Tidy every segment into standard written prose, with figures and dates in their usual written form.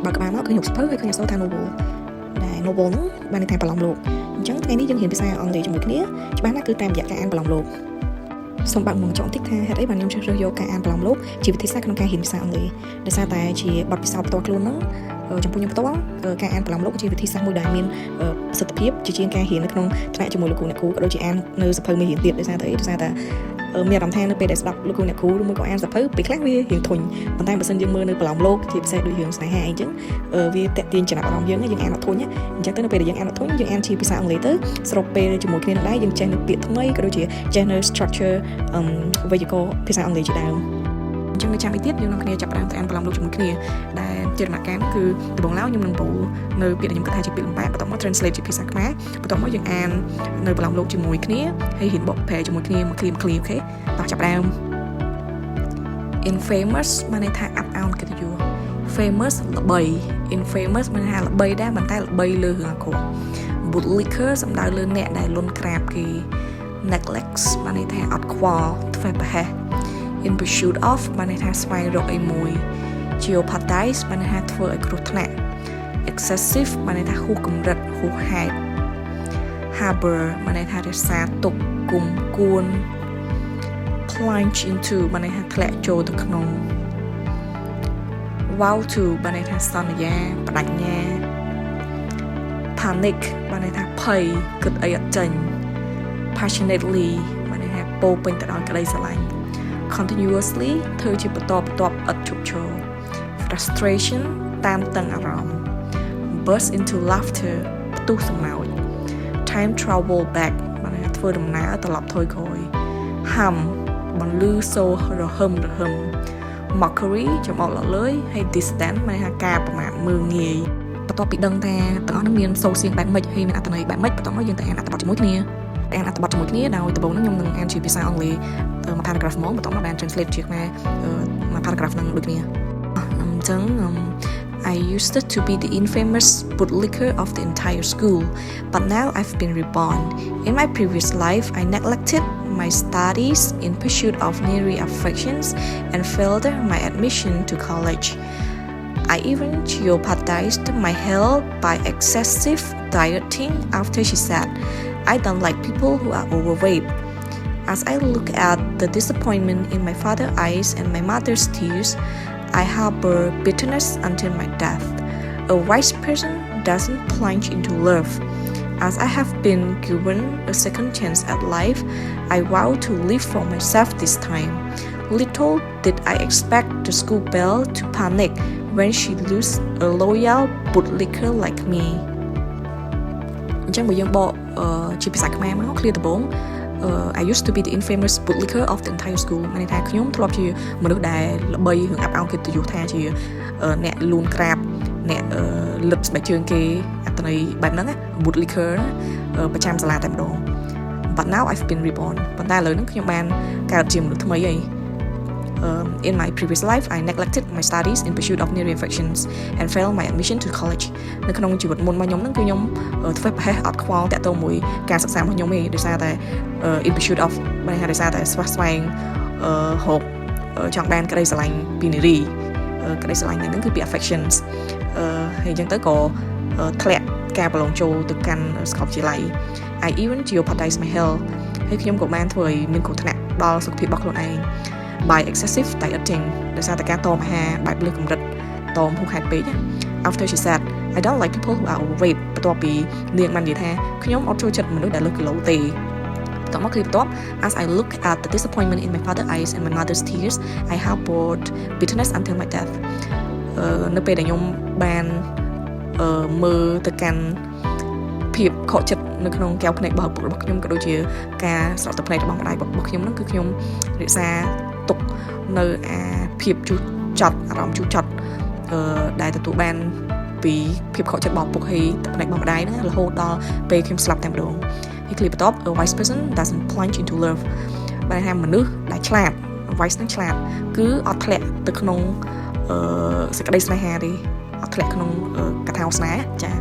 បើក្បាលមកគឺខ្ញុំស្ពើហើយឃើញអក្សរថា novel ដែល novel ហ្នឹងបានន័យថាប្រឡំលោកអញ្ចឹងថ្ងៃនេះយើងរៀនភាសាអង់គ្លេសជាមួយគ្នាច្បាស់ណាស់គឺតាមរយៈការអានប្រឡំលោកសូមបើកមុខចង់តិចថាហេតុអីបានខ្ញុំជ្រើសរើសយកការអានប្រឡំលោកជាវិធីសាស្ត្រក្នុងការរៀនភាសាអង់គ្លេសដោយសារតែជាបទពិសោធន៍ផ្ទាល់ខ្លួនហ្នឹងចំពោះខ្ញុំផ្ទាល់ការអានប្រឡំលោកជាវិធីសាស្ត្រមួយដែលមានប្រសិទ្ធភាពជាជាងការរៀននៅក្នុងថ្នាក់ជាមួយលោកគ្រូអ្នកគ្រូក៏ដូចជាអាននៅសៀវភៅមេរៀនទៀតដោយសារតែមានអារម្មណ៍ថានៅពេលដែលស្ដាប់លោកគ្រូអ្នកគ្រូឬមួយក៏អានសៀវភៅពេលខ្លះវារៀងធុញប៉ុន្តែបើសិនយើងមើលនៅប្រឡំលោកជាពិសេសដូចរឿងស្នេហាអីចឹងវាតាក់ទាញចំណាប់អារម្មណ៍យើងយើងអានអត់ធុញអញ្ចឹងទៅនៅពេលដែលយើងអានអត់ធុញយើងអានជាភាសាអង់គ្លេសទៅស្របពេលជាមួយគ្នានឹងដែរយើងចេះនៅពាក្យថ្មីក៏ដូចជាចេះនៅ structure វេយ្យាករណ៍ភាសាអង់គ្លេសជាដើមអញ្ចឹងនៅចាំអីទៀតយើងនាំគ្នាចាប់ផ្ដើមទៅអានប្រឡំលោកជាមួយគ្នាដែលជាដំណាក់កាលគឺដំបូងឡើយខ្ញុំនឹងពោលនៅពាក្យដែលខ្ញុំគិតថាជាពាក្យលំបាកបន្ទាប់មក translate ជាភាសាខ្មែរបន្ទាប់មកយើងអាននៅប្រឡំលោកជាមួយគ្នាហើយរៀនបកប្រែជាមួយគ្នាមួយឃ្លាអូខេតោះចាប់ផ្ដើម infamous មានន័យថាអាប់អោនកិត្តិយស famous ល្បី infamous មានន័យថាល្បីដែរប៉ុន្តែល្បីលើរឿងអាក្រក់ bootlicker សំដៅលើអ្នកដែលលន់ក្រាបគេ neglect មានន័យថាអត់ខ្វល់ធ្វេសប្រហែសin pursuit of បានន័យថាស្វែងរកអីមួយ jeopardize បានន័យថាធ្វើឲ្យគ្រោះថ្នាក់ excessive បានន័យថាហួសកម្រិតហួសហេតុ harbor បានន័យថារក្សាទុកគុំគួន plunge into បានន័យថាធ្លាក់ចូលទៅក្នុង vow to បានន័យថាសន្យាបដិញ្ញា panic បានន័យថាភ័យគិតអីអត់ចេញ passionately បានន័យថាពោពេញទៅដោយក្តីស្រឡាញ់continuously ធ្វើជាបន្តបន្ទាប់ឥតឈប់ឈរ frustration តាមតឹងអារម្មណ៍ burst into laughter ផ្ទុះសំណើច time travel back បានថាធ្វើដំណើរត្រឡប់ថយក្រោយ hum បន្លឺសូររហឹម mockery ចំអកលលើយហើយ distant បានថាការប្រមាថមើលងាយបន្ទាប់ពីដឹងថាទាំងអស់នោះមានសូរសៀងបែបម៉េចហើយមានអត្ថន័យបែបម៉េចបន្តមកយើងទៅអានអត្ថបទជាមួយគ្នាអានអត្ថបទជាមួយគ្នាដោយដំបូងហ្នឹងខ្ញុំនឹងអានជាភាសាអង់គ្លេសមួយ paragraph ហ្មងបន្តមកបាន translate ជាខ្មែរមួយ paragraph ហ្នឹងដូចគ្នាអញ្ចឹងI used to be the infamous bootlicker of the entire school, but now I've been reborn. In my previous life, I neglected my studies in pursuit of needy affections and failed my admission to college. I even jeopardized my health by excessive dieting after she said, I don't like people who are overweight. As I look at the disappointment in my father's eyes and my mother's tears, I harbor bitterness until my death. A wise person doesn't plunge into love. As I have been given a second chance at life, I vow to live for myself this time. Little did I expect the school bell to panic when she loses a loyal bootlicker like me. អញ្ចឹងបើយើងបកជាភាសាខ្មែរមកឃ្លាដំបូងI used to be the infamous bootlicker of the entire school មានន័យថាខ្ញុំធ្លាប់ជាមនុស្សដែលល្បីរឿងអាប់អោនកិត្តិយសថាជាអ្នកលួនក្រាបអ្នកលឹបស្បែកជើងគេអត្ថន័យបែបហ្នឹង bootlicker ប្រចាំសាលាតែម្ដង But now I've been reborn ប៉ុន្តែឥឡូវហ្នឹងខ្ញុំបានកើតជាមនុស្សថ្មីហើយIn my previous life, I neglected my studies in pursuit of needy affections and failed my admission to college. នៅក្នុងជីវិតមុនរបស់ខ្ញុំហ្នឹងគឺខ្ញុំធ្វើប្រហែសអត់ខ្វល់តាក់ទងមួយការសិក្សារបស់ខ្ញុំទេដោយសារតែ in pursuit of បានថាដោយសារតែស្វះស្វែងរកចង់បានក្តីស្រឡាញ់ពីនារីក្តីស្រឡាញ់ហ្នឹងគឺពី affections ហើយអញ្ចឹងទៅក៏ធ្លាក់ការប្រឡងចូលទៅកាន់សាកលវិទ្យាល័យ I even jeopardized my health ហើយខ្ញុំក៏បានធ្វើឲ្យមានគ្រោះថ្នាក់ដល់សុខភាពរបស់ខ្លួនឯងby excessive dieting ដោយសារតែការតមអាហារបែបលើសកម្រិតតមហួសហេតុពេក After she said I don't like people who are overweight បន្ទាប់ពីនាងបាននិយាយថាខ្ញុំអត់ចូលចិត្តមនុស្សដែលលើសគីឡូទេបន្ទាប់មកគឺបន្ទាប់ As I look at the disappointment in my father's eyes and my mother's tears I harbored bitterness until my death នៅពេលដែលខ្ញុំបានមើលទៅកាន់ភាពខកចិត្តនៅក្នុងកែវភ្នែករបស់ឪពុករបស់ខ្ញុំក៏ដូចជាការស្រក់ទឹកភ្នែករបស់ម្ដាយរបស់ខ្ញុំហ្នឹងគឺខ្ញុំរក្សាទុកនៅអាភាពជូរចត់អារម្មណ៍ជូរចត់ដែលទទួលបានពីភាពខកចិត្តរបស់ឪពុកហើយទឹកភ្នែករបស់ម្ដាយហ្នឹងរហូតដល់ពេលខ្ញុំស្លាប់តែម្ដងហើយឃ្លាបន្ទាប់ A wise person doesn't plunge into love បានថាមនុស្សដែលឆ្លាត wise ហ្នឹងឆ្លាតគឺអត់ធ្លាក់ទៅក្នុងសេចក្តីស្នេហាទេអត់ធ្លាក់ក្នុងកថាស្នេហ៍ចា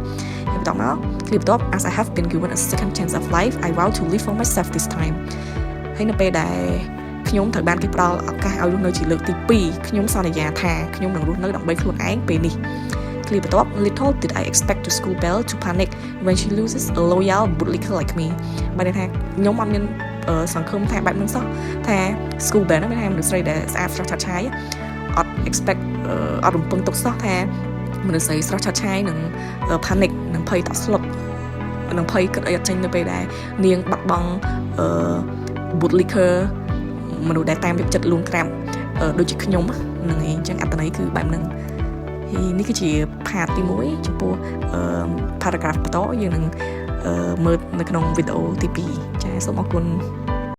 បន្ទាប់មកឃ្លាបន្ទាប់ As I have been given a second chance of life I vow to live for myself this time ហើយនៅពេលដែលខ្ញុំត្រូវបានគេផ្ដល់ឱកាសឲ្យរស់នៅជាលើកទី2ខ្ញុំសន្យាថាខ្ញុំនឹងរស់នៅដើម្បីខ្លួនឯងពេលនេះឃ clear បន្ទាប់ little did I expect the school bell to panic when she loses a loyal bootlicker like me បានថាខ្ញុំអត់មានសង្ឃឹមថាបែបហ្នឹងសោះថា school bell ហ្នឹងមានថាមនុស្សស្រីដែលស្អាតស្រស់ឆើតឆាយអត់ expect អត់រំពឹងទុកសោះថាមនុស្សស្រីស្រស់ឆើតឆាយនឹង panic នឹងភ័យតក់ស្លុតនឹងភ័យគិតអីអត់ចេញនៅពេលដែលនាងបាត់បង់bootlicker មនុស្សដែលតាមយកចិត្តលួងក្រាបដូចជាខ្ញុំហ្នឹងឯងអញ្ចឹងអត្ថន័យគឺបែបហ្នឹងហើយនេះគឺជា part ទី1ចំពោះparagraph បន្តយើងនឹងមើលនៅក្នុងវីដេអូទី2ចា៎សូមអរគុណ